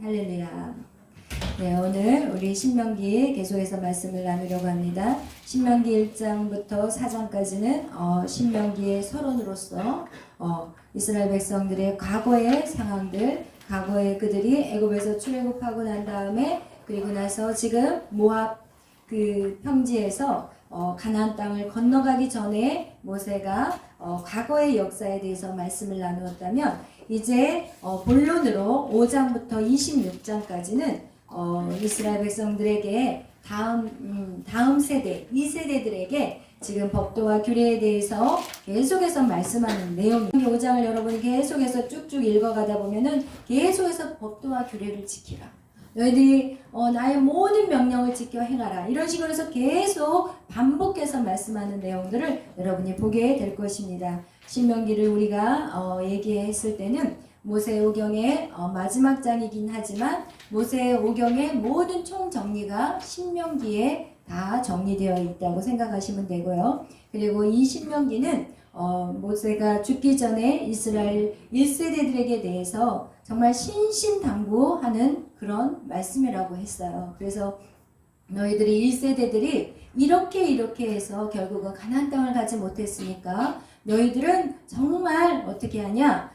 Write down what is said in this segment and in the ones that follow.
할렐루야. 네, 오늘 우리 신명기 계속해서 말씀을 나누려고 합니다. 신명기 1장부터 4장까지는 신명기의 서론으로서 이스라엘 백성들의 과거의 상황들, 과거에 그들이 애굽에서 출애굽하고 난 다음에 그리고 나서 지금 모압 그 평지에서 가나안 땅을 건너가기 전에 모세가 과거의 역사에 대해서 말씀을 나누었다면 이제 본론으로 5장부터 26장까지는 이스라엘 백성들에게 다음 세대, 2세대들에게 지금 법도와 규례에 대해서 계속해서 말씀하는 내용. 5장을 여러분이 계속해서 쭉쭉 읽어가다 보면은 계속해서 법도와 규례를 지키라. 너희들이 나의 모든 명령을 지켜 행하라. 이런 식으로 해서 계속 반복해서 말씀하는 내용들을 여러분이 보게 될 것입니다. 신명기를 우리가 얘기했을 때는 모세오경의 마지막 장이긴 하지만 모세오경의 모든 총정리가 신명기에 다 정리되어 있다고 생각하시면 되고요. 그리고 이 신명기는 모세가 죽기 전에 이스라엘 1세대들에게 대해서 정말 신신당부하는 그런 말씀이라고 했어요. 그래서 너희들이 1세대들이 이렇게 해서 결국은 가나안 땅을 가지 못했으니까 너희들은 정말 어떻게 하냐?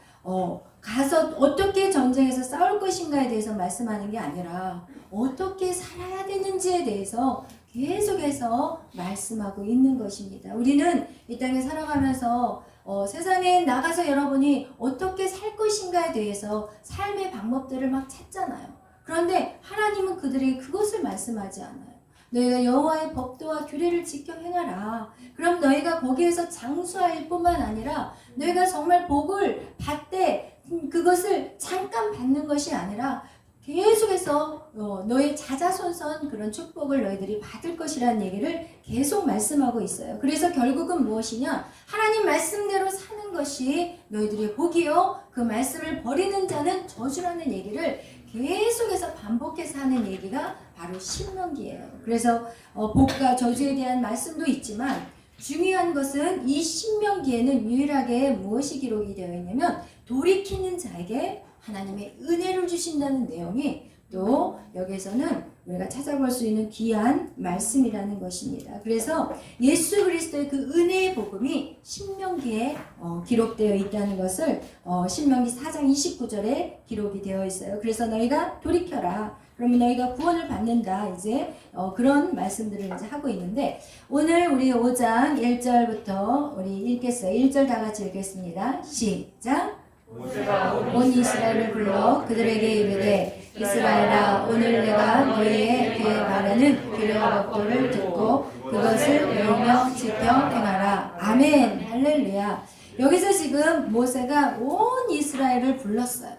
가서 어떻게 전쟁에서 싸울 것인가에 대해서 말씀하는 게 아니라 어떻게 살아야 되는지에 대해서 계속해서 말씀하고 있는 것입니다. 우리는 이 땅에 살아가면서 세상에 나가서 여러분이 어떻게 살 것인가에 대해서 삶의 방법들을 막 찾잖아요. 그런데 하나님은 그들에게 그것을 말씀하지 않아요. 너희가 여호와의 법도와 규례를 지켜 행하라. 그럼 너희가 거기에서 장수할 뿐만 아니라 너희가 정말 복을 받되 그것을 잠깐 받는 것이 아니라 계속해서 너의 자자손손 그런 축복을 너희들이 받을 것이라는 얘기를 계속 말씀하고 있어요. 그래서 결국은 무엇이냐? 하나님 말씀대로 사는 것이 너희들의 복이요. 그 말씀을 버리는 자는 저주라는 얘기를 계속해서 반복해서 하는 얘기가 바로 신명기예요. 그래서 복과 저주에 대한 말씀도 있지만 중요한 것은 이 신명기에는 유일하게 무엇이 기록이 되어 있냐면 돌이키는 자에게 하나님의 은혜를 주신다는 내용이 또 여기에서는 우리가 찾아볼 수 있는 귀한 말씀이라는 것입니다. 그래서 예수 그리스도의 그 은혜의 복음이 신명기에 기록되어 있다는 것을 신명기 4장 29절에 기록이 되어 있어요. 그래서 너희가 돌이켜라. 그러면 너희가 구원을 받는다. 이제 그런 말씀들을 이제 하고 있는데 오늘 우리 5장 1절부터 우리 읽겠어요. 1절 다 같이 읽겠습니다. 시작. 온 이스라엘을 불러 그들에게 이르되 이스라엘아 오늘 내가 너희에게 말하는 규례와 법도를 듣고 그것을 배우며 지켜 행하라. 아멘. 할렐루야. 여기서 지금 모세가 온 이스라엘을 불렀어요.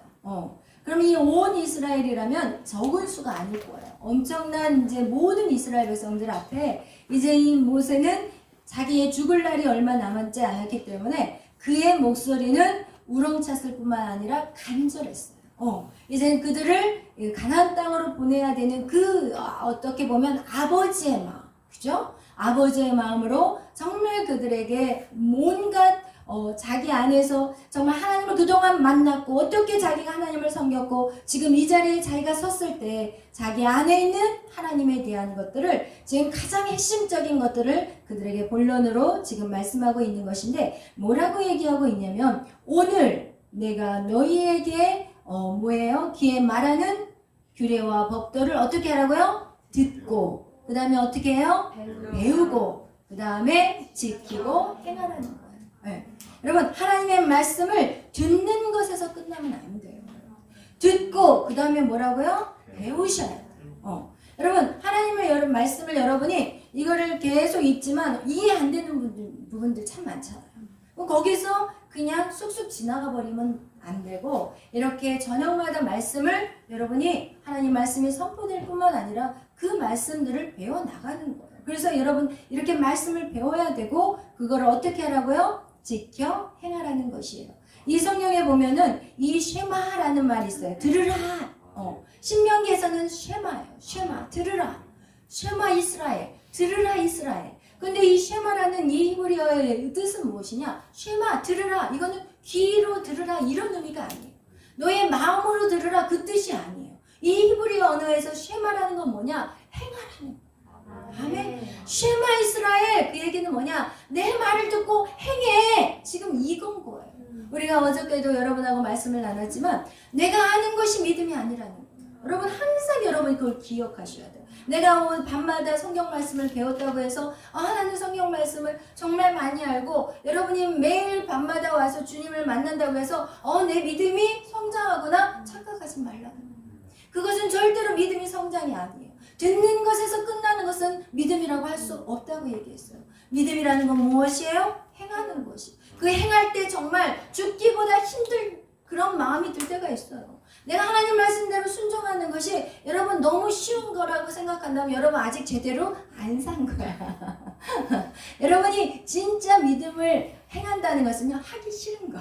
그럼 이 온 이스라엘이라면 적은 수가 아닐 거예요. 엄청난 이제 모든 이스라엘 백성들 앞에 이제 이 모세는 자기의 죽을 날이 얼마 남았지 않았기 때문에 그의 목소리는 우렁찼을 뿐만 아니라 간절했어요. 이제 그들을 가나안 땅으로 보내야 되는 그 어떻게 보면 아버지의 마음, 그죠? 아버지의 마음으로 정말 그들에게 온갖 자기 안에서 정말 하나님을 그동안 만났고 어떻게 자기가 하나님을 섬겼고 지금 이 자리에 자기가 섰을 때 자기 안에 있는 하나님에 대한 것들을 지금 가장 핵심적인 것들을 그들에게 본론으로 지금 말씀하고 있는 것인데 뭐라고 얘기하고 있냐면 오늘 내가 너희에게 뭐예요? 귀에 말하는 규례와 법도를 어떻게 하라고요? 듣고 그 다음에 어떻게 해요? 배우고 그 다음에 지키고 행하라는 거예요. 네. 여러분 하나님의 말씀을 듣는 것에서 끝나면 안 돼요. 듣고 그 다음에 뭐라고요? 배우셔야 돼요. 여러분 하나님의 말씀을 여러분이 이거를 계속 읽지만 이해 안 되는 부분들 참 많잖아요. 거기서 그냥 쑥쑥 지나가 버리면 안 되고 이렇게 저녁마다 말씀을 여러분이 하나님 말씀이 선포될 뿐만 아니라 그 말씀들을 배워나가는 거예요. 그래서 여러분 이렇게 말씀을 배워야 되고 그걸 어떻게 하라고요? 지켜 행하라는 것이에요. 이 성경에 보면은 이 쉐마라는 말이 있어요. 들으라. 신명기에서는 쉐마예요. 쉐마 들으라. 쉐마 이스라엘 들으라 이스라엘. 근데 이 쉐마라는 이 히브리어의 뜻은 무엇이냐? 쉐마 들으라. 이거는 귀로 들으라 이런 의미가 아니에요. 너의 마음으로 들으라 그 뜻이 아니에요. 이 뭐냐? 행하라는 거야. 아멘. 쉐마 이스라엘, 그 얘기는 뭐냐? 내 말을 듣고 행해. 지금 이건 거예요. 우리가 어저께도 여러분하고 말씀을 나눴지만 내가 아는 것이 믿음이 아니라는 거예요. 여러분 항상 여러분이 그걸 기억하셔야 돼요. 내가 오늘 밤마다 성경 말씀을 배웠다고 해서 나는 성경 말씀을 정말 많이 알고, 여러분이 매일 밤마다 와서 주님을 만난다고 해서 내 믿음이 성장하거나 착각하지 말라는 거예요. 그것은 절대로 믿음이 성장이 아니에요. 듣는 것에서 끝나는 것은 믿음이라고 할 수 없다고 얘기했어요. 믿음이라는 건 무엇이에요? 행하는 것이. 그 행할 때 정말 죽기보다 힘들 그런 마음이 들 때가 있어요. 내가 하나님 말씀대로 순종하는 것이 여러분 너무 쉬운 거라고 생각한다면 여러분 아직 제대로 안 산 거야. 여러분이 진짜 믿음을 행한다는 것은요, 하기 싫은 거.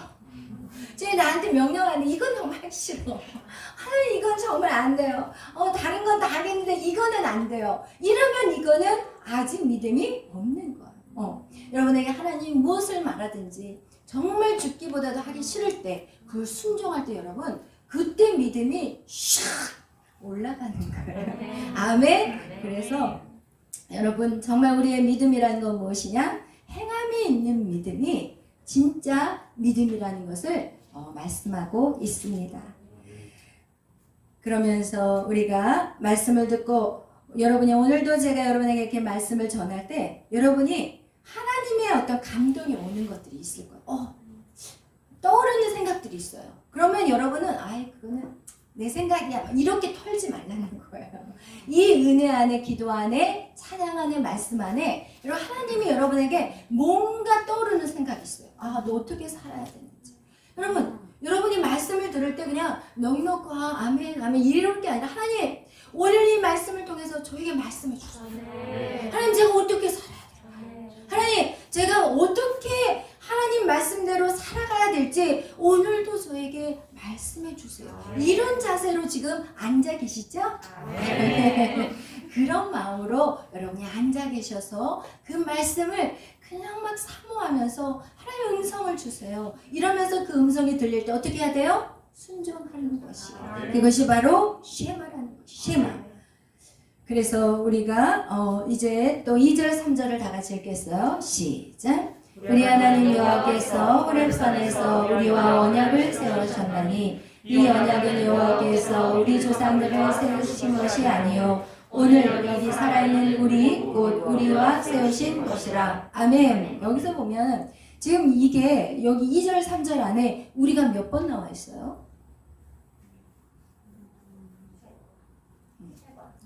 지금 나한테 명령하는데 이건 정말 하기 싫어. 하나님 이건 정말 안 돼요. 다른 건 다 하겠는데 이거는 안 돼요. 이러면 이거는 아직 믿음이 없는 거예요. 여러분에게 하나님 무엇을 말하든지 정말 죽기보다도 하기 싫을 때, 그걸 순종할 때 여러분 그때 믿음이 샥 올라가는 거예요. 아멘. 그래서 여러분 정말 우리의 믿음이라는 건 무엇이냐? 행함이 있는 믿음이 진짜 믿음이라는 것을 말씀하고 있습니다. 그러면서 우리가 말씀을 듣고, 여러분이 오늘도 제가 여러분에게 이렇게 말씀을 전할 때 여러분이 하나님의 어떤 감동이 오는 것들이 있을 거예요. 떠오르는 생각들이 있어요. 그러면 여러분은 그거는 내 생각이야 이렇게 털지 말라는 거예요. 이 은혜 안에, 기도 안에, 찬양 안에, 말씀 안에 여러분 하나님이 여러분에게 뭔가 떠오르는 생각이 있어요. 너 어떻게 살아야 되는지. 여러분이 말씀을 들을 때 그냥 넉넉 아멘 아멘 이럴 게 아니라, 하나님 오늘 이 말씀을 통해서 저에게 말씀해 주세요. 하나님 제가 어떻게 살아야 돼요? 하나님 제가 어떻게 하나님 말씀대로 살아가야 될지 오늘도 저에게 말씀해 주세요. 이런 자세로 지금 앉아 계시죠? 그런 마음으로 여러분이 앉아 계셔서 그 말씀을 그냥 막 사모하면서 하나님의 음성을 주세요. 이러면서 그 음성이 들릴 때 어떻게 해야 돼요? 순종하는 것이. 그것이 바로 쉐마라는 것이. 쉐마. 그래서 우리가 이제 또 2절 3절을 다 같이 읽겠어요. 시작. 우리 하나님 여호와께서 호렙산에서 우리와 언약을 세우셨나니 이 언약은 여호와께서 우리 조상들을 세우신 것이 아니요 오늘 여기 살아있는 우리 곧 우리와 세우신 것이라. 아멘. 여기서 보면 지금 이게 여기 2절 3절 안에 우리가 몇 번 나와 있어요?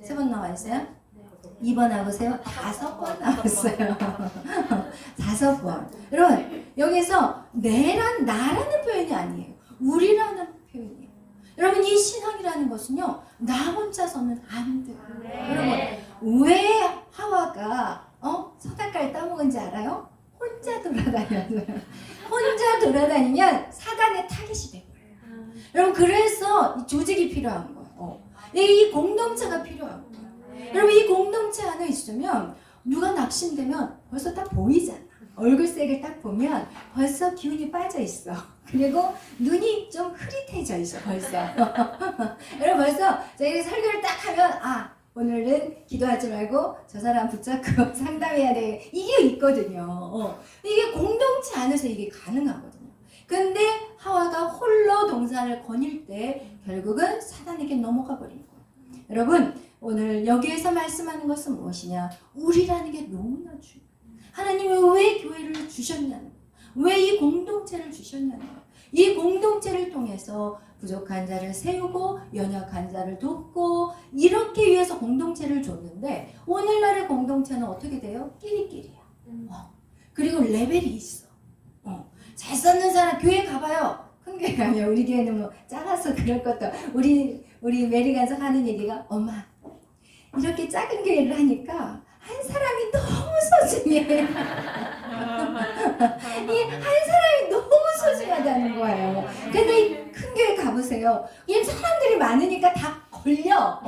3번 나와 있어요? 2번 하고세요? 5번 나왔어요. 5번. 여러분 여기서 나라는 표현이 아니에요. 우리라는 표현이에요. 여러분 이 신앙이라는 것은요, 나 혼자서는 안 돼요. 여러분 왜 하와가 서당가를 따먹은지 알아요? 혼자 돌아다녔어요. 혼자 돌아다니면 사단의 타깃이 되고요. 여러분 그래서 이 조직이 필요한 거예요. 이 공동체가 필요한 거예요. 여러분 이 공동체 안에 있으면 누가 낙심되면 벌써 딱 보이잖아. 얼굴색을 딱 보면 벌써 기운이 빠져 있어. 그리고 눈이 좀 흐릿해져 있어 벌써. 여러분 벌써 저희 설교를 딱 하면 오늘은 기도하지 말고 저 사람 붙잡고 상담해야 돼. 이게 있거든요. 이게 공동체 안에서 이게 가능하거든요. 근데 하와가 홀로 동산을 거닐 때 결국은 사단에게 넘어가 버린 거예요. 여러분 오늘 여기에서 말씀하는 것은 무엇이냐? 우리라는 게 너무나 중요해요. 하나님이 왜 교회를 주셨냐는 거예요. 왜 이 공동체를 주셨냐는 거예요. 이 공동체를 통해서 부족한 자를 세우고 연약한 자를 돕고 이렇게 위해서 공동체를 줬는데, 오늘날의 공동체는 어떻게 돼요? 끼리끼리야. 그리고 레벨이 있어. 잘 썼는 사람 교회 가봐요. 큰 교회가 아니야. 우리 교회는 뭐 작아서 그럴 것도. 우리 메리 가서 하는 얘기가, 엄마 이렇게 작은 교회를 하니까 한 사람이 너무 소중해. 이 한 사람이 너무 소중하다는 거예요. 근데 큰 교회 가보세요. 이 사람들이 많으니까 다 걸려.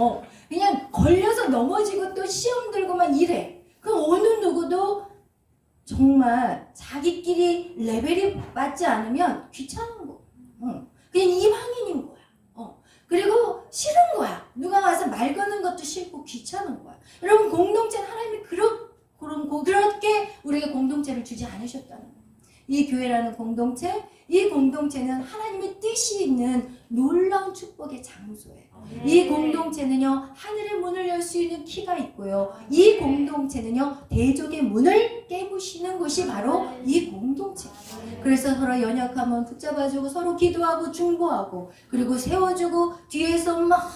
그냥 걸려서 넘어지고 또 시험 들고만 이래. 그럼 어느 누구도 정말 자기끼리 레벨이 맞지 않으면 귀찮은 거. 그냥 이방인인 거야. 그리고 싫은 거야. 누가 와서 말 거는 것도 싫고 귀찮은 거야. 여러분 공동체는 하나님이 그렇게 우리에게 공동체를 주지 않으셨다는 거예요. 이 교회라는 공동체, 이 공동체는 하나님의 뜻이 있는 놀라운 축복의 장소예요. 이 공동체는요, 하늘의 문을 열 수 있는 키가 있고요. 이 공동체는요, 대적의 문을 깨부시는 곳이 바로 이 공동체예요. 그래서 서로 연약하면 붙잡아주고 서로 기도하고 중보하고 그리고 세워주고 뒤에서 막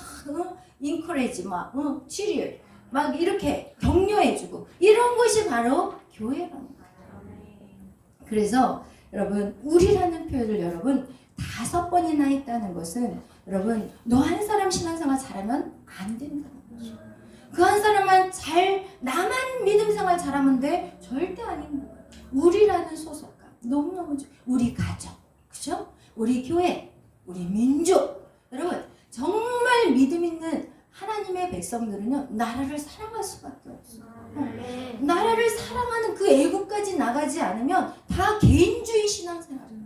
인커레이지 막 치료 막 이렇게 격려해주고 이런 것이 바로 교회라는 거예요. 그래서 여러분 우리라는 표현을 여러분 5번이나 했다는 것은 여러분 너 한 사람 신앙생활 잘하면 안 된다는 거죠. 그 한 사람만 나만 믿음생활 잘하면 돼? 절대 아닌 거예요. 우리라는 소속감 너무너무 우리 가정, 그죠? 우리 교회, 우리 민족. 여러분 정말 믿음 있는 하나님의 백성들은요 나라를 사랑할 수밖에 없어요. 나라를 사랑하는 그 애국까지 나가지 않으면 다 개인주의 신앙생활이에요.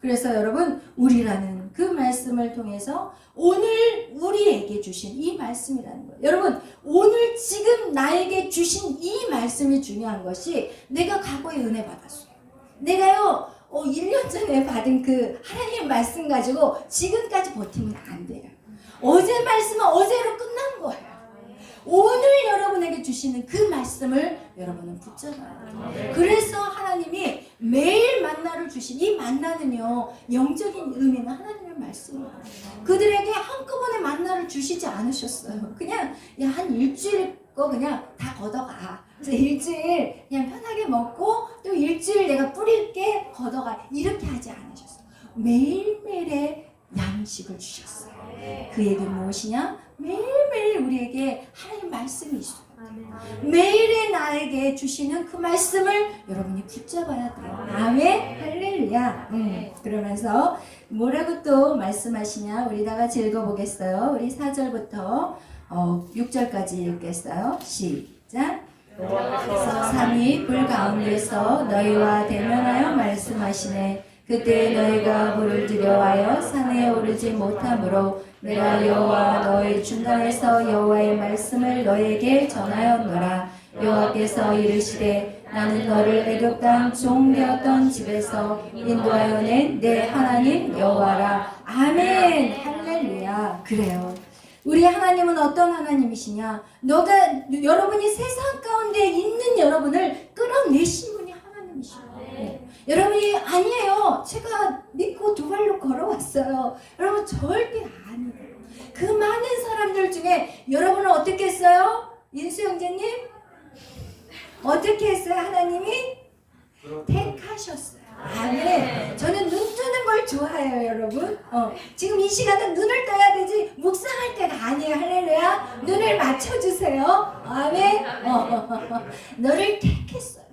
그래서 여러분 우리라는 그 말씀을 통해서 오늘 우리에게 주신 이 말씀이라는 거예요. 여러분 오늘 지금 나에게 주신 이 말씀이 중요한 것이 내가 과거에 은혜 받았어요. 내가요 1년 전에 받은 그 하나님의 말씀 가지고 지금까지 버티면 안 돼요. 어제 말씀은 어제로 끝난 거예요. 오늘 여러분에게 주시는 그 말씀을 여러분은 붙잡아야 돼요. 그래서 하나님이 매일 만나를 주신 이 만나는요 영적인 의미는 하나님의 말씀이에요. 그들에게 한꺼번에 만나를 주시지 않으셨어요. 그냥 한 일주일 거 그냥 다 걷어가. 그래서 일주일 그냥 편하게 먹고 또 일주일 내가 뿌릴게 걷어가 이렇게 하지 않으셨어요. 매일매일의 양식을 주셨어요. 그 얘기 무엇이냐? 매일매일 우리에게 하나님 말씀이 있어요. 매일의 나에게 주시는 그 말씀을 여러분이 붙잡아야 돼요. 아멘. 할렐루야. 그러면서 뭐라고 또 말씀하시냐? 우리 다 같이 읽어보겠어요. 우리 4절부터 6절까지 읽겠어요. 시작. 삼위 불 가운데서 너희와 대면하여 말씀하시네. 그때 너희가 물을 들여와여 산에 오르지 못하므로 내가 여호와 너희 중간에서 여호와의 말씀을 너희에게 전하였노라. 여호와께서 이르시되 나는 너를 애굽 땅 종되었던 집에서 인도하여 낸 내 하나님 여호와라. 아멘. 할렐루야. 그래요. 우리 하나님은 어떤 하나님이시냐? 여러분이 세상 가운데 있는 여러분을 끌어내신 분이 하나님이시죠. 여러분이 아니에요. 제가 믿고 두 발로 걸어왔어요. 여러분 절대 아니에요. 그 많은 사람들 중에 여러분은 어떻게 했어요? 인수 형제님? 어떻게 했어요? 하나님이? 택하셨어요. 아멘. 저는 눈 뜨는 걸 좋아해요, 여러분. 지금 이 시간은 눈을 떠야 되지 묵상할 때가 아니에요. 할렐루야. 눈을 맞춰주세요. 아멘. 너를 택했어요.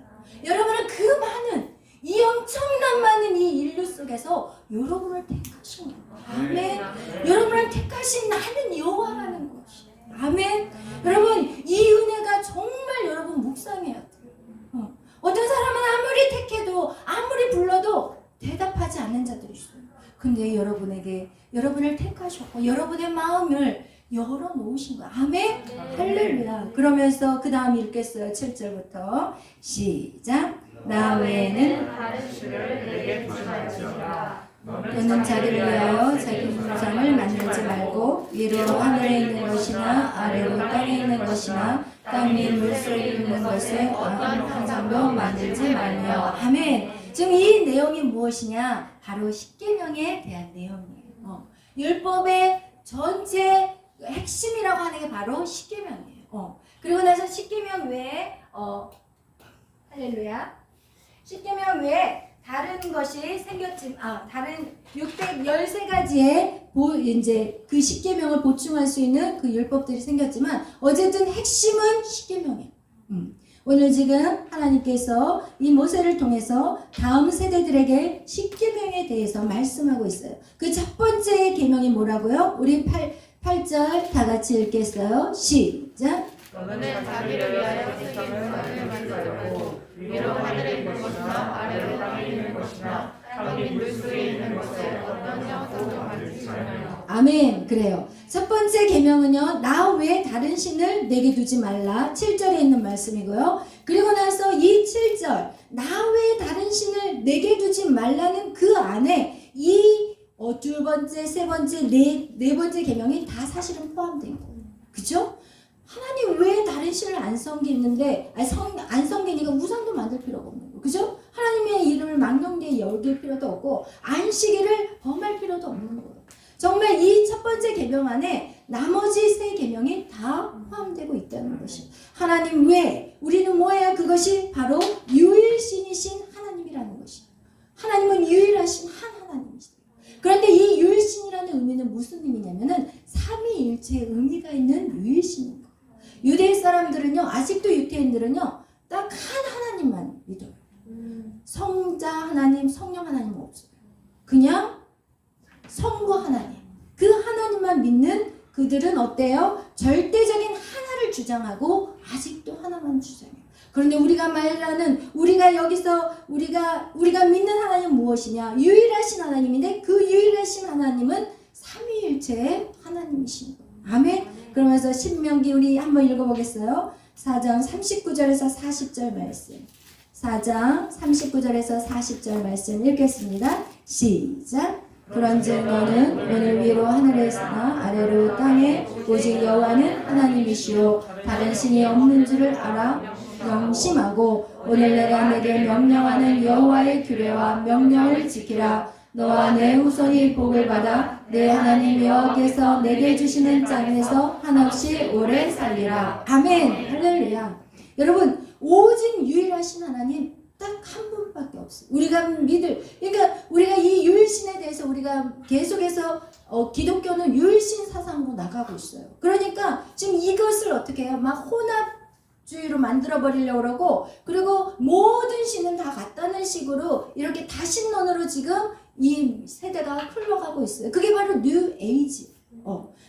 여러분은 그 많은 이 엄청난 많은 이 인류 속에서 여러분을 택하신 거예요. 아멘. 여러분을 택하신 나는 여호와라는 것이. 아멘. 여러분 이 은혜가 정말 여러분 묵상해야 돼요. 어떤 사람은 아무리 택해도 아무리 불러도 대답하지 않는 자들이 있어요. 근데 여러분을 택하셨고 여러분의 마음을 열어놓으신 거예요. 아멘. 할렐루야. 그러면서 그 다음 읽겠어요. 7절부터 시작. 나 외에는 다른 주를 내게 부르시라. 너는 자기를 위하여 자기 형상을 만들지 말고 위로 하늘에 있는 것이나 아래로 땅에 있는 것이나 땅 및 물속에 있는 것에 어떤 형상도 만들지 말며. 아멘. 지금 이 내용이 무엇이냐? 바로 십계명에 대한 내용이에요. 율법의 전체 핵심이라고 하는 게 바로 십계명이에요. 그리고 나서 십계명 외에 할렐루야. 십계명 외에 다른 것이 다른 613가지의 이제 그 십계명을 보충할 수 있는 그 율법들이 생겼지만 어쨌든 핵심은 십계명이에요. 오늘 지금 하나님께서 이 모세를 통해서 다음 세대들에게 십계명에 대해서 말씀하고 있어요. 그 첫 번째 계명이 뭐라고요? 우리 8절 다 같이 읽겠어요. 시작. 너는 자기를 위하여 지키는 것을 만들고 위로 하늘에 있는 것이나 아래로 땅에 있는 것이나 땅 및 물속에 있는 것에 어떤 형상도 만들지 말며. 아멘. 그래요. 첫 번째 계명은요, 나 외에 다른 신을 내게 두지 말라. 7절에 있는 말씀이고요. 그리고 나서 이 7절, 나 외에 다른 신을 내게 두지 말라는 그 안에 이 두 번째, 세 번째, 네 번째 계명이 다 사실은 포함되어 있고, 그죠? 하나님 외에 다른 신을 안 섬기는데, 안 섬기니까 우상도 만들 필요가 없는 거, 그죠? 하나님의 이름을 망령되이 여길 필요도 없고, 안식일을 범할 필요도 없는 거예요. 정말 이 첫 번째 계명 안에 나머지 세 계명이 다 포함되고 있다는 것이, 하나님 외에 우리는 뭐예요? 그것이 바로 유일신이신 하나님이라는 것이. 하나님은 유일하신 한 하나님이시다. 그런데 이 유일신이라는 의미는 무슨 의미냐면은 삼위일체의 의미가 있는 유일신인 거예요. 유대 사람들은요, 아직도 유태인들은요, 딱 한 하나님만 믿어요. 성자 하나님, 성령 하나님은 없어요. 그냥 성부 하나님, 그 하나님만 믿는 그들은 어때요? 절대적인 하나를 주장하고 아직도 하나만 주장해요. 그런데 우리가 말하는, 우리가 여기서 우리가 믿는 하나님은 무엇이냐? 유일하신 하나님인데 그 유일하신 하나님은 삼위일체의 하나님이신 거예요. 아멘. 그러면서 신명기 우리 한번 읽어보겠어요. 4장 39절에서 40절 말씀. 4장 39절에서 40절 말씀 읽겠습니다. 시작. 그런즉 너는 오늘 위로 하늘에서나 아래로 땅에 오직 여호와는 하나님이시오 다른 신이 없는 줄을 알아 명심하고 오늘 내가 내게 명령하는 여호와의 규례와 명령을 지키라. 너와 내 후손이 복을 받아 내 하나님 여호와께서 내게 주시는 땅에서 한없이 오래 살리라. 아멘. 할렐루야. 여러분, 오직 유일하신 하나님 딱 한 분밖에 없어요. 우리가 믿을, 그러니까 우리가 이 유일신에 대해서 우리가 계속해서 기독교는 유일신 사상으로 나가고 있어요. 그러니까 지금 이것을 어떻게 해요? 막 혼합주의로 만들어 버리려고 그러고, 그리고 모든 신은 다 같다는 식으로 이렇게 다신론으로 지금 이 세대가 흘러가고 있어요. 그게 바로 뉴 에이지.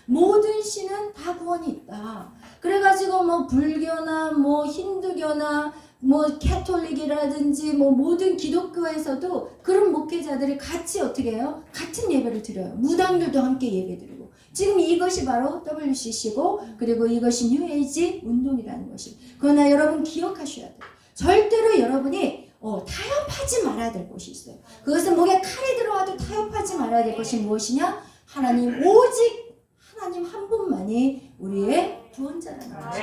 모든 신은 다 구원이 있다. 그래가지고 뭐 불교나 뭐 힌두교나 뭐 캐톨릭이라든지 뭐 모든 기독교에서도 그런 목회자들이 같이 어떻게 해요? 같은 예배를 드려요. 무당들도 함께 예배 드리고. 지금 이것이 바로 WCC고, 그리고 이것이 뉴에이지 운동이라는 것이. 그러나 여러분 기억하셔야 돼요. 절대로 여러분이 타협하지 말아야 될 것이 있어요. 그것은 목에 칼이 들어와도 타협하지 말아야 될 것이 무엇이냐? 하나님, 오직 하나님 한 분만이 우리의 구원자라는 거죠.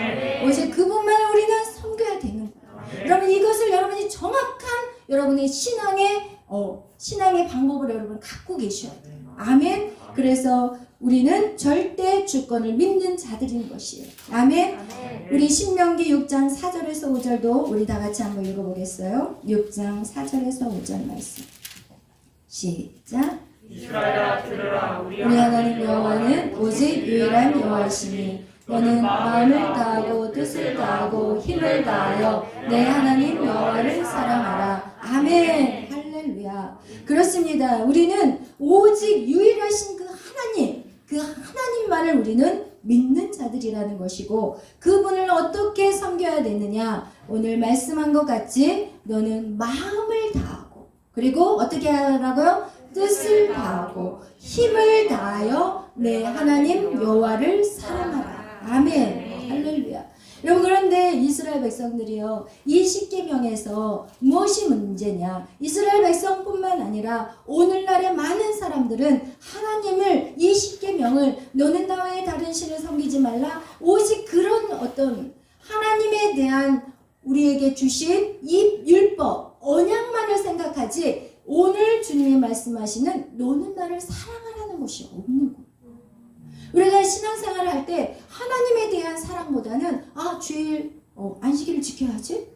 오직 그분만을 우리는 섬겨야 되는 거예요. 여러분, 이것을 여러분이 정확한 여러분의 신앙의 방법을 여러분 갖고 계셔야 돼요. 아멘. 그래서 우리는 절대 주권을 믿는 자들인 것이에요. 아멘. 우리 신명기 6장 4절에서 5절도 우리 다 같이 한번 읽어보겠어요. 6장 4절에서 5절 말씀. 시작. 이스라엘아 들으라. 우리 하나님 여호와는 오직 유일한 여호와시니 너는 마음을 다하고 뜻을 다하고 힘을 다하여 내 하나님 여호와를 사랑하라. 아멘. 할렐루야. 그렇습니다. 우리는 오직 유일하신 그 하나님만을 우리는 믿는 자들이라는 것이고, 그분을 어떻게 섬겨야 되느냐? 오늘 말씀한 것 같이 너는 마음을 다하고, 그리고 어떻게 하라고요? 뜻을 다하고 힘을 다하여 내 하나님 여호와를 사랑하라. 아멘. 할렐루야. 여러분, 그런데 이스라엘 백성들이요, 이 십계명에서 무엇이 문제냐? 이스라엘 백성뿐만 아니라 오늘날의 많은 사람들은 하나님을, 이 십계명을 너는 나 외에 다른 신을 섬기지 말라, 오직 그런 어떤 하나님에 대한 우리에게 주신 이 율법, 언약만을 생각하지 오늘 주님이 말씀하시는 너는 나를 사랑하라는 것이 없는 거예요. 우리가 신앙생활을 할 때 하나님에 대한 사랑보다는 주일 안식일을 지켜야지,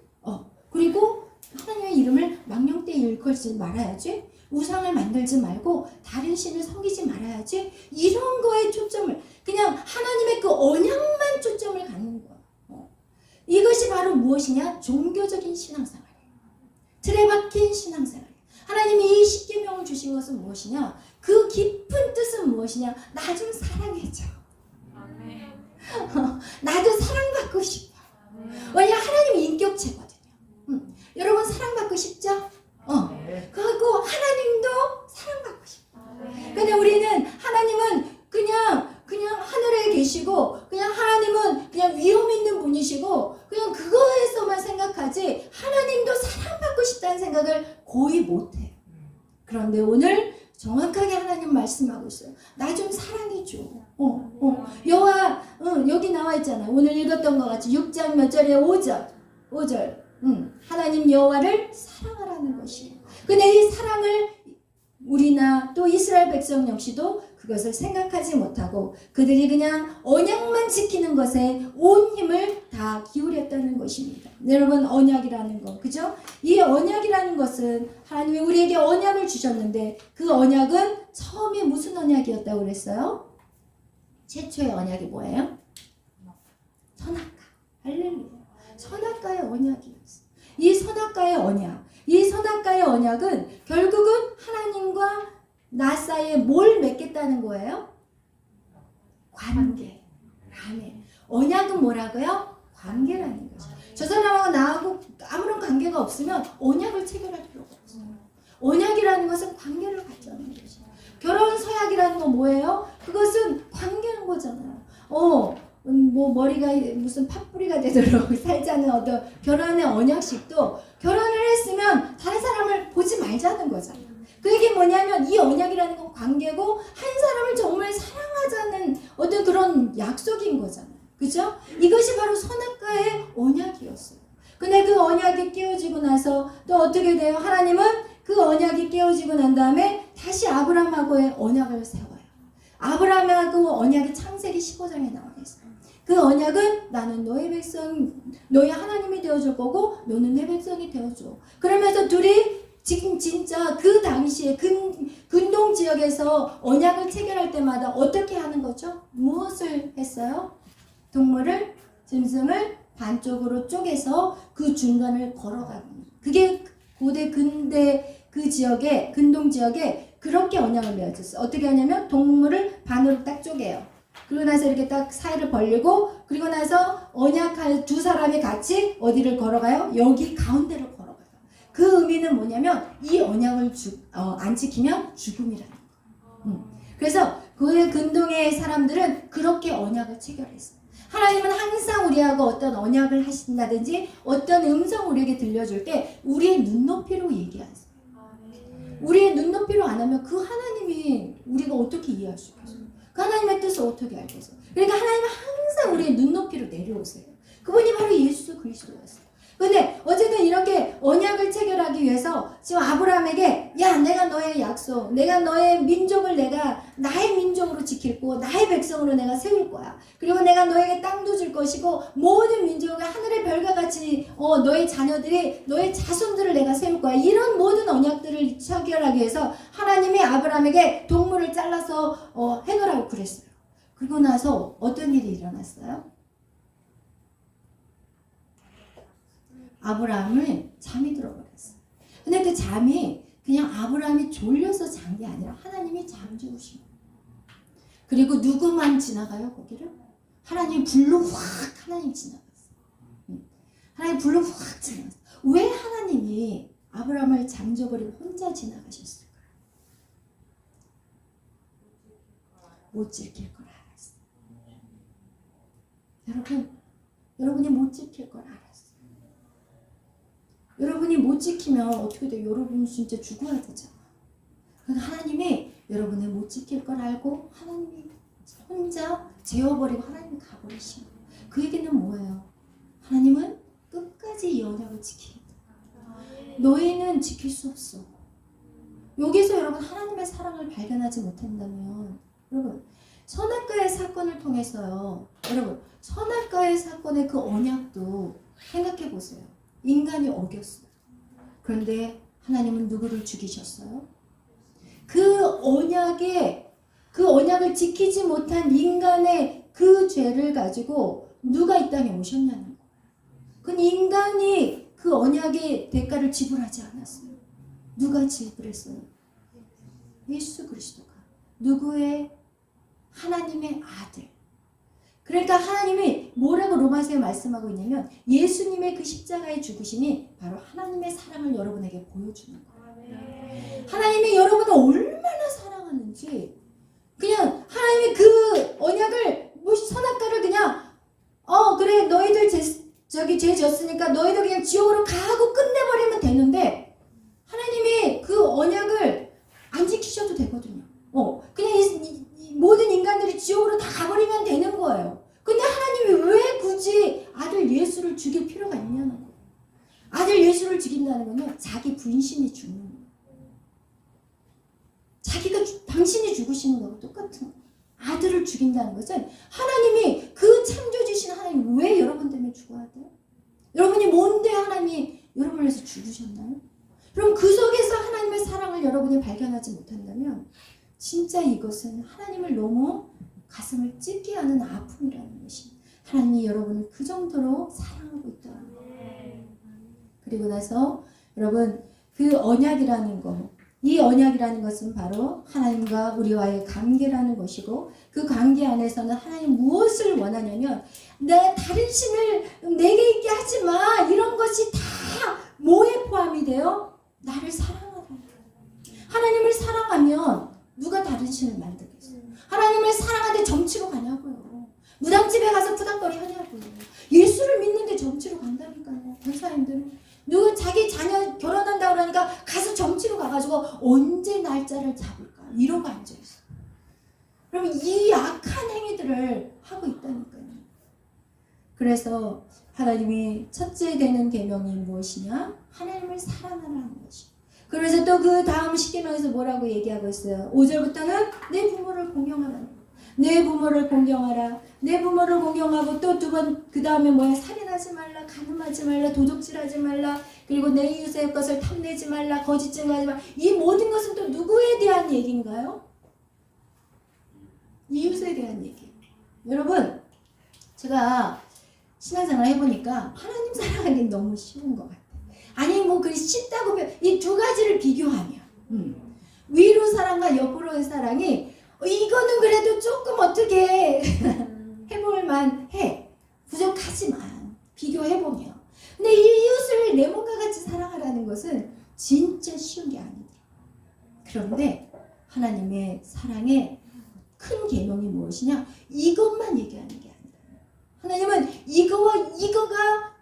그리고 하나님의 이름을 망령되이 일컬지 말아야지, 우상을 만들지 말고 다른 신을 섬기지 말아야지, 이런 거에 초점을, 그냥 하나님의 그 언약만 초점을 갖는 거야. 이것이 바로 무엇이냐? 종교적인 신앙생활이에요. 틀에 박힌 신앙생활. 하나님이 이 십계명을 주신 것은 무엇이냐? 그 깊은 뜻은 무엇이냐? 나 좀 사랑해줘. 나도 사랑받고 싶어. 왜냐? 하나님이 인격체거든요. 여러분 사랑받고 싶죠? 그리고 하나님도 사랑받고 싶어. 근데 우리는 하나님은 그냥 그냥 하나님은 그냥 위험 있는 분이시고 그냥 그거에서만 생각하지 하나님도 사랑받고 싶다는 생각을 거의 못해요. 그런데 오늘 정확하게 하나님 말씀하고 있어요. 나 좀 사랑해줘. 여호와, 여기 나와 있잖아. 오늘 읽었던 것 같이 6장 몇 절에 5절. 하나님 여호와를 사랑하라는 것이에요. 근데 이 사랑을 우리나 또 이스라엘 백성 역시도 그것을 생각하지 못하고 그들이 그냥 언약만 지키는 것에 온 힘을 다 기울였다는 것입니다. 여러분, 언약이라는 거, 그죠? 이 언약이라는 것은 하나님이 우리에게 언약을 주셨는데 그 언약은 처음에 무슨 언약이었다고 그랬어요? 최초의 언약이 뭐예요? 선악과. 할렐루야. 선악과의 언약이었어요. 이 선악과의 언약은 결국은 하나님과 나 사이에 뭘 맺겠다는 거예요? 관계. 언약은 뭐라고요? 관계라는 거죠. 저 사람하고 나하고 아무런 관계가 없으면 언약을 체결할 필요가 없어요. 언약이라는 것은 관계를 갖자는 거죠. 결혼 서약이라는 건 뭐예요? 그것은 관계는 거잖아요. 뭐 머리가 무슨 팥뿌리가 되도록 살자는 어떤 결혼의 언약식도 결혼을 했으면 다른 사람을 보지 말자는 거잖아요. 그 얘기 뭐냐면 이 언약이라는 건 관계고 한 사람을 정말 사랑하자는 어떤 그런 약속인 거잖아요. 그죠? 이것이 바로 선악과의 언약이었어요. 근데 그 언약이 깨어지고 나서 또 어떻게 돼요? 하나님은 그 언약이 깨어지고 난 다음에 다시 아브라함하고의 언약을 세워요. 아브라함하고 언약이 창세기 15장에 나와 있어요. 그 언약은 나는 너의 백성, 너의 하나님이 되어줄 거고 너는 내 백성이 되어줘. 그러면서 둘이 지금 진짜 그 당시에 근동 지역에서 언약을 체결할 때마다 어떻게 하는 거죠? 무엇을 했어요? 동물을, 짐승을 반쪽으로 쪼개서 그 중간을 걸어가는 거죠. 그게 고대 근대 그 지역에, 근동 지역에 그렇게 언약을 맺었어요. 어떻게 하냐면 동물을 반으로 딱 쪼개요. 그리고 나서 이렇게 딱 사이를 벌리고 그리고 나서 언약할 두 사람이 같이 어디를 걸어가요? 여기 가운데로 걸어가요. 그 의미는 뭐냐면 이 언약을 안 지키면 죽음이라는 거예요. 그래서 그 근동의 사람들은 그렇게 언약을 체결했어요. 하나님은 항상 우리하고 어떤 언약을 하신다든지 어떤 음성 우리에게 들려줄 때 우리의 눈높이로 얘기하세요. 우리의 눈높이로 안 하면 그 하나님이 우리가 어떻게 이해할 수 있겠어요? 그 하나님의 뜻을 어떻게 알겠어요? 그러니까 하나님은 항상 우리의 눈높이로 내려오세요. 그분이 바로 예수 그리스도였어요. 근데 어쨌든 이렇게 언약을 체결하기 위해서 지금 아브라함에게 야, 내가 너의 약속, 내가 너의 민족을 내가 나의 민족으로 지킬 거고 나의 백성으로 내가 세울 거야. 그리고 내가 너에게 땅도 줄 것이고 모든 민족을 하늘의 별과 같이 너의 자녀들이 너의 자손들을 내가 세울 거야. 이런 모든 언약들을 체결하기 위해서 하나님이 아브라함에게 동물을 잘라서 행하라고 그랬어요. 그리고 나서 어떤 일이 일어났어요? 아브라함은 잠이 들어버렸어요. 근데 그 잠이 그냥 아브라함이 졸려서 잔 게 아니라 하나님이 잠재우신 거예요. 그리고 누구만 지나가요 거기를? 하나님 불로 확 하나님 지나갔어요. 하나님 불로 확 지나갔어요. 왜 하나님이 아브라함을 잠재버리고 혼자 지나가셨을까요? 못 지킬 걸 알았어요. 여러분이 못 지킬 걸 알았어요. 여러분이 못 지키면 어떻게 돼요? 여러분 진짜 죽어야 되잖아. 그러니까 하나님이 여러분을 못 지킬 걸 알고 하나님이 혼자 재워버리고 하나님이 가버리신 거예요. 그 얘기는 뭐예요? 하나님은 끝까지 이 언약을 지키겠다. 너희는 지킬 수 없어. 여기서 여러분 하나님의 사랑을 발견하지 못한다면 여러분 선악과의 사건을 통해서요. 여러분 선악과의 사건의 그 언약도 생각해 보세요. 인간이 어겼어요. 그런데 하나님은 누구를 죽이셨어요? 그 언약을 지키지 못한 인간의 그 죄를 가지고 누가 이 땅에 오셨냐는 거예요. 그 인간이 그 언약의 대가를 지불하지 않았어요. 누가 지불했어요? 예수 그리스도가. 누구의? 하나님의 아들. 그러니까 하나님이 뭐라고 로마서에 말씀하고 있냐면 예수님의 그 십자가의 죽으심이 바로 하나님의 사랑을 여러분에게 보여주는 거예요. 하나님이 여러분을 얼마나 사랑하는지 그냥 하나님이 그 언약을 선악과를 그냥 저기 죄 졌으니까 너희도 그냥 지옥으로 가고 끝내버리면 되는데 하나님이 그 언약을 안 지키셔도 되거든요. 그냥 이 모든 인간들이 지옥으로 다 가버리면 되는 거예요. 근데 하나님이 왜 굳이 아들 예수를 죽일 필요가 있냐는 거예요. 아들 예수를 죽인다는 거는 자기 분신이 죽는 거예요. 당신이 죽으시는 거하고 똑같은 거예요. 아들을 죽인다는 것은 하나님이 그 창조주신 하나님 왜 여러분 때문에 죽어야 돼요? 여러분이 뭔데 하나님이 여러분을 위해서 죽으셨나요? 그럼 그 속에서 하나님의 사랑을 여러분이 발견하지 못한다면 진짜 이것은 하나님을 너무 가슴을 찢게 하는 아픔이라는 것이 하나님이 여러분을 그 정도로 사랑하고 있다는 거예요. 그리고 나서 여러분 그 언약이라는 거, 이 언약이라는 것은 바로 하나님과 우리와의 관계라는 것이고 그 관계 안에서는 하나님 무엇을 원하냐면 내 다른 신을 내게 있게 하지 마 이런 것이 다 뭐에 포함이 돼요? 나를 사랑하라. 하나님을 사랑하면 누가 다른 신을 만들겠어요? 하나님을 사랑하는데 점치러 가냐고요. 무당집에 가서 푸닥거리 하냐고요. 예수를 믿는데 점치러 간다니까요. 권사님들은 누구 자기 자녀 결혼한다고 그러니까 가서 점치러 가가지고 언제 날짜를 잡을까 이러고 앉아있어. 그럼 이 악한 행위들을 하고 있다니까요. 그래서 하나님이 첫째 되는 계명이 무엇이냐? 하나님을 사랑하라는 것이. 그래서 또 그 다음 십계명에서 뭐라고 얘기하고 있어요? 5절부터는 내 부모를 공경하라. 내 부모를 공경하라. 내 부모를 공경하고 또 두 번 그 다음에 뭐야? 살인하지 말라, 간음하지 말라, 도둑질하지 말라, 그리고 내 이웃의 것을 탐내지 말라, 거짓 증거하지 말라. 이 모든 것은 또 누구에 대한 얘기인가요? 이웃에 대한 얘기. 여러분, 제가 신앙생활 해보니까 하나님 사랑하기 너무 쉬운 것 같아요. 아니 뭐 그 쉽다고 이 두 가지를 비교하면 위로 사랑과 옆으로의 사랑이 이거는 그래도 조금 어떻게 해볼만 해. 부족하지만 비교해보면. 근데 이 이웃을 내 몸과 같이 사랑하라는 것은 진짜 쉬운 게 아니다. 그런데 하나님의 사랑의 큰 계명이 무엇이냐? 이것만 얘기하는 게 아니다. 하나님은 이거와 이거가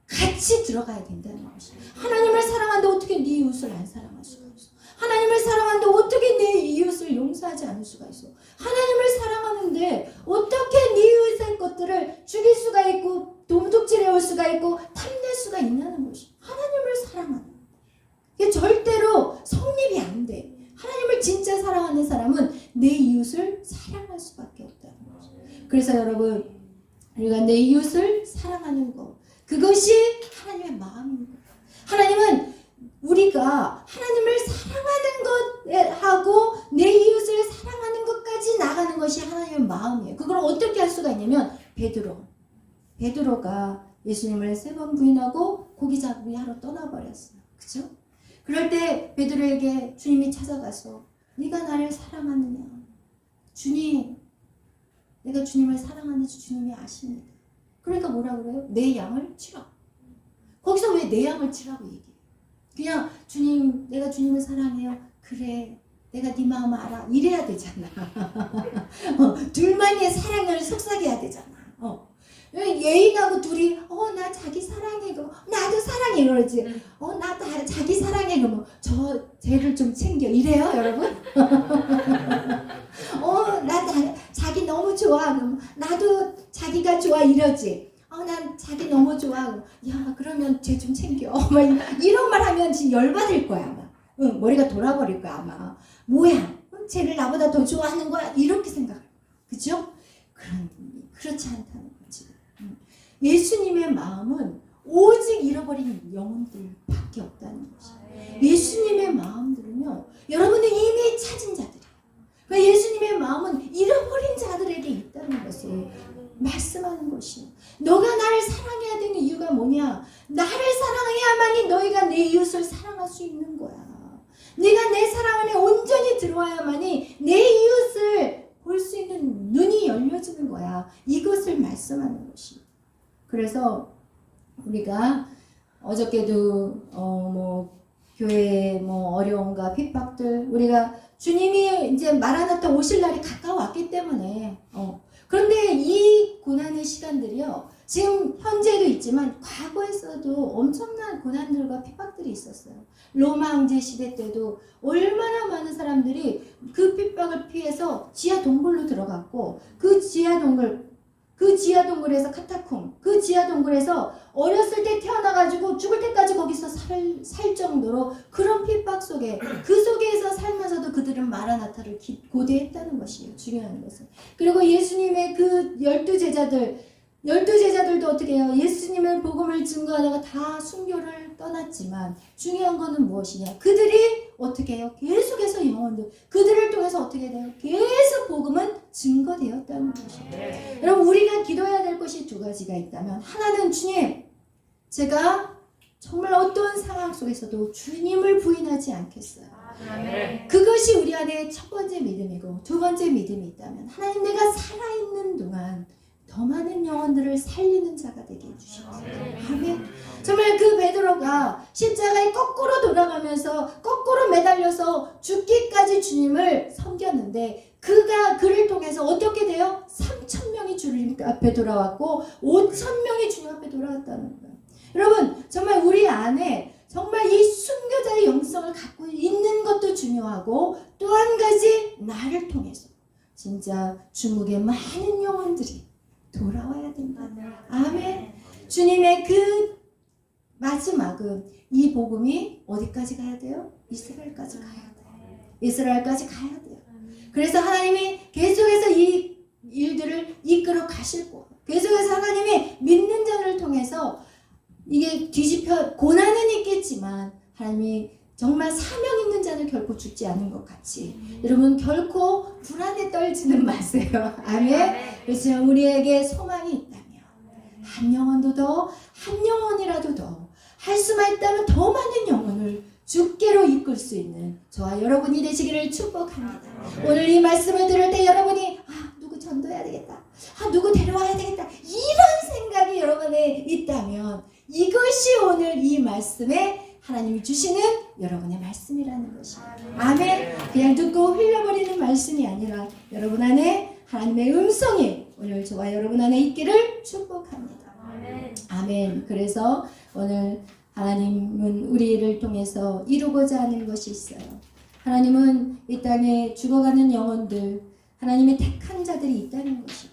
같이 들어가야 된다는 것이. 하나님을 사랑하는데 어떻게 네 이웃을 안 사랑할 수가 있어? 하나님을 사랑하는데 어떻게 내 이웃을 용서하지 않을 수가 있어? 하나님을 사랑하는데 어떻게 네 이웃의 것들을 죽일 수가 있고 도둑질해 올 수가 있고 탐낼 수가 있냐는 것이. 하나님을 사랑하는 이게 절대로 성립이 안 돼. 하나님을 진짜 사랑하는 사람은 내 이웃을 사랑할 수밖에 없다는 거죠. 그래서 여러분 우리가 내 이웃을 사랑하는 것 그것이 하나님의 마음입니다. 하나님은 우리가 하나님을 사랑하는 것하고 내 이웃을 사랑하는 것까지 나가는 것이 하나님의 마음이에요. 그걸 어떻게 할 수가 있냐면 베드로가 예수님을 3번 부인하고 고기 잡기 하러 떠나버렸어요. 그죠? 그럴 때 베드로에게 주님이 찾아가서 네가 나를 사랑하느냐? 주님, 내가 주님을 사랑하는지 주님이 아십니다. 그러니까 뭐라 그래요? 내 양을 치라. 거기서 왜 내 양을 치라고 얘기해요? 그냥 주님, 내가 주님을 사랑해요. 그래, 내가 네 마음 알아. 이래야 되잖아. 둘만의 사랑을 속삭여야 되잖아. 예인하고 둘이 나 자기 사랑해. 그러면 나도 사랑해. 그러지. 나 자기 사랑해. 그러면 저 쟤를 좀 챙겨. 이래요 여러분? 나 자기 너무 좋아. 그러면 나도 자기가 좋아. 이러지. 난 자기 너무 좋아. 야 그러면 쟤 좀 챙겨. 이런 말 하면 진짜 열받을 거야 아마. 머리가 돌아버릴 거야 아마. 뭐야? 쟤를 나보다 더 좋아하는 거야? 이렇게 생각할 거야. 그죠? 그렇지 않다는 거지. 예수님의 마음은 오직 잃어버린 영혼들밖에 없다는 것이. 예수님의 마음들은요, 여러분은 이미 찾은 자들이에요. 그러니까 예수님의 마음은 잃어버린 자들에게 있다는 것을 말씀하는 것이에요. 너가 나를 사랑해야 되는 이유가 뭐냐? 나를 사랑해야만이 너희가 내 이웃을 사랑할 수 있는 거야. 네가 내 사랑 안에 온전히 들어와야만이 내 이웃을 볼 수 있는 눈이 열려지는 거야. 이것을 말씀하는 것이. 그래서 우리가 어저께도 교회에 어려움과 핍박들 우리가 주님이 이제 마라나타 오실 날이 가까워왔기 때문에 그런데 이 고난의 시간 시간들이요. 지금 현재도 있지만 과거에서도 엄청난 고난들과 핍박들이 있었어요. 로마 황제 시대 때도 얼마나 많은 사람들이 그 핍박을 피해서 지하 동굴로 들어갔고 그 지하 동굴에서 카타콤, 그 지하 동굴에서 어렸을 때 태어나가지고 죽을 때까지 거기서 살 정도로 그런 핍박 속에 그 속에서 살면서도 그들은 마라나타를 고대했다는 것이에요. 중요한 것은. 그리고 예수님의 그 12제자들도 어떻게 해요? 예수님의 복음을 증거하다가 다 순교를 떠났지만 중요한 거는 무엇이냐? 그들이 어떻게 해요? 계속해서 영혼들 그들을 통해서 어떻게 돼요? 계속 복음은 증거되었다는 것이에요. 여러분 우리가 기도해야 될 것이 두 가지가 있다면 하나는 주님 제가 정말 어떤 상황 속에서도 주님을 부인하지 않겠어요. 그것이 우리 안에 첫 번째 믿음이고 두 번째 믿음이 있다면 하나님 내가 살아있는 동안 더 많은 영혼들을 살리는 자가 되게 해주시옵소서. 아멘. 정말 그 베드로가 십자가에 거꾸로 돌아가면서 거꾸로 매달려서 죽기까지 주님을 섬겼는데 그를 통해서 어떻게 돼요? 3,000명이 주님 앞에 돌아왔고 5,000명이 주님 앞에 돌아왔다는 거예요. 여러분 정말 우리 안에 정말 이 순교자의 영성을 갖고 있는 것도 중요하고 또 한 가지 나를 통해서 진짜 중국의 많은 영혼들이 돌아와야 된다. 아멘. 주님의 그 마지막은 이 복음이 어디까지 가야 돼요? 이스라엘까지 가야 돼요. 이스라엘까지 가야 돼요. 그래서 하나님이 계속해서 이 일들을 이끌어 가실 거예요. 계속해서 하나님이 믿는 자를 통해서 이게 고난은 있겠지만 하나님이 정말 사명 있는 자는 결코 죽지 않은 것 같이 여러분 결코 불안에 떨지는 마세요. 아멘. 그래서 우리에게 소망이 있다면 한 영혼도 더, 한 영혼이라도 더 할 수만 있다면 더 많은 영혼을 주께로 이끌 수 있는 저와 여러분이 되시기를 축복합니다. 오늘 이 말씀을 들을 때 여러분이 누구 전도해야 되겠다, 누구 데려와야 되겠다 이런 생각이 여러분에 있다면 이것이 오늘 이 말씀에 하나님이 주시는 여러분의 말씀이라는 것이에요. 아멘. 그냥 듣고 흘려버리는 말씀이 아니라 여러분 안에 하나님의 음성이 오늘 저와 여러분 안에 있기를 축복합니다. 아멘. 그래서 오늘 하나님은 우리를 통해서 이루고자 하는 것이 있어요. 하나님은 이 땅에 죽어가는 영혼들, 하나님의 택한 자들이 있다는 것이에요.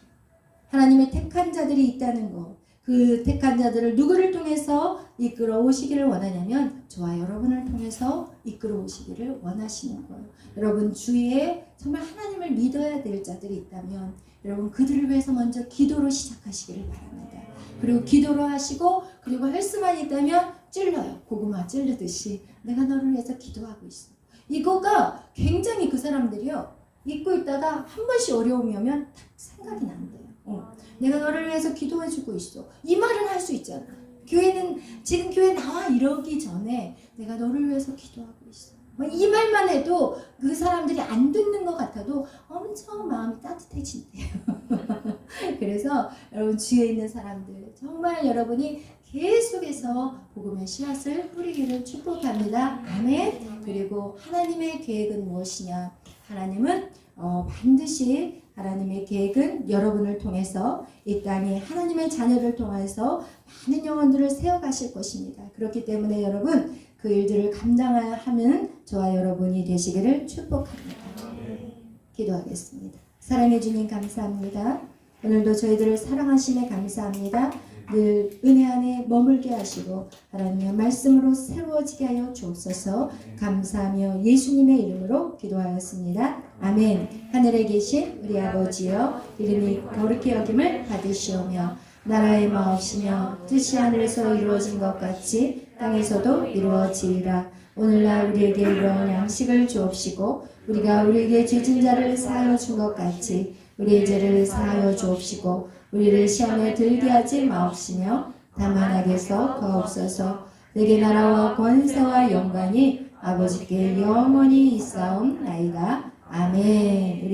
하나님의 택한 자들이 있다는 것. 그 택한 자들을 누구를 통해서 이끌어 오시기를 원하냐면 저와 여러분을 통해서 이끌어 오시기를 원하시는 거예요. 여러분 주위에 정말 하나님을 믿어야 될 자들이 있다면 여러분 그들을 위해서 먼저 기도로 시작하시기를 바랍니다. 그리고 기도로 하시고 그리고 할 수만 있다면 찔러요. 고구마 찔르듯이 내가 너를 위해서 기도하고 있어. 이거가 굉장히 그 사람들이요. 잊고 있다가 한 번씩 어려움이 오면 딱 생각이 난대요. 내가 너를 위해서 기도해주고 있어. 이 말은 할 수 있잖아. 교회는 지금 교회 나와 이러기 전에 내가 너를 위해서 기도하고 있어. 이 말만 해도 그 사람들이 안 듣는 것 같아도 엄청 마음이 따뜻해진대요. 그래서 여러분 주위에 있는 사람들 정말 여러분이 계속해서 복음의 씨앗을 뿌리기를 축복합니다. 아멘. 그리고 하나님의 계획은 무엇이냐? 하나님은 반드시 하나님의 계획은 여러분을 통해서 이 땅에 하나님의 자녀를 통해서 많은 영혼들을 세워가실 것입니다. 그렇기 때문에 여러분 그 일들을 감당하는 저와 여러분이 되시기를 축복합니다. 기도하겠습니다. 사랑해 주님 감사합니다. 오늘도 저희들을 사랑하심에 감사합니다. 늘 은혜 안에 머물게 하시고 하나님의 말씀으로 새로워지게 하여 주옵소서. 감사하며 예수님의 이름으로 기도하였습니다. 아멘. 하늘에 계신 우리 아버지여 이름이 거룩히 여김을 받으시오며 나라의 마옵시며 뜻이 하늘에서 이루어진 것 같이 땅에서도 이루어지리라. 오늘날 우리에게 이러한 양식을 주옵시고 우리가 우리에게 죄진 자를 사하여 준 것 같이 우리의 죄를 사하여 주옵시고 우리를 시험에 들게 하지 마옵시며 다만 악에서 거옵소서. 내게 나라와 권세와 영광이 아버지께 영원히 있사옵나이다. 아멘. 우리